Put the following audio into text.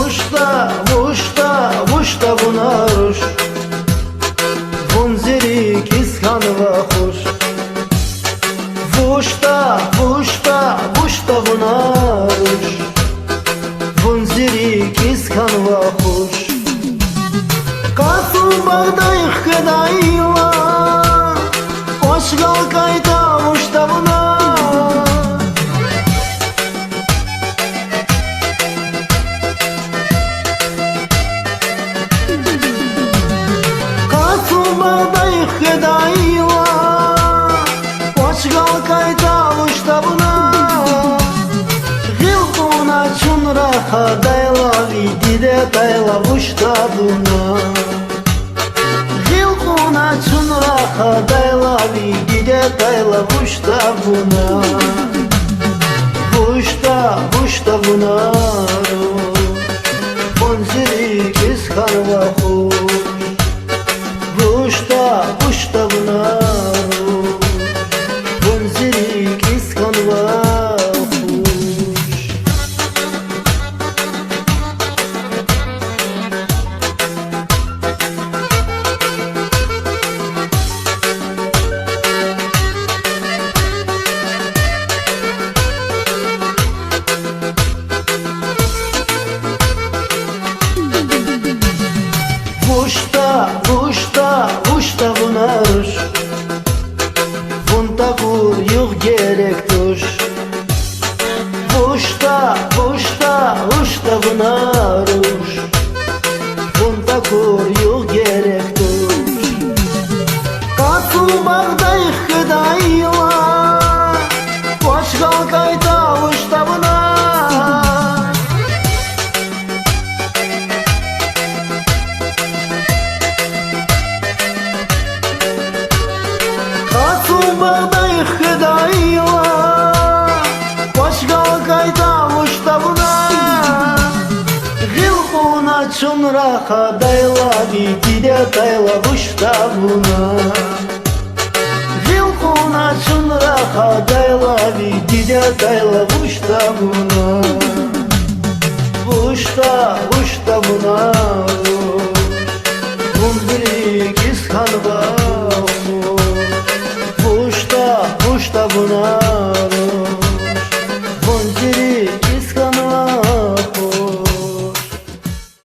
وشتا بناروش Vunziri kiskan ve hoş Vuşta bunaruş Vunziri kiskan ve hoş Kasım bağdayık kedayla Oşgal kayta vuşta bunar Bağdayık kedayla Oşgal kayta vuşta bunar Gilkuna çunraha dayla Vidide dayla vuşta bunar Gilkuna çunraha dayla Vidide dayla vuşta bunar Vuşta bunar Vunziri kiskan ve hoş Vuşta bunaru Vunziri kiskan ve hoş Vuşta bunaruş Vunta kur yok gerektir Vuşta bunaruş Vunta kur yok gerektir Kasım bağdayık kedayla Oşgal kayta vuşta bunar Kasım bağdayık kedayla Oşgal kayta vuşta bunar Gilkuna çunraha dayla Vidide dayla vuşta bunar Gilkuna çunraha dayla Vidide dayla vuşta bunar Vuşta bunar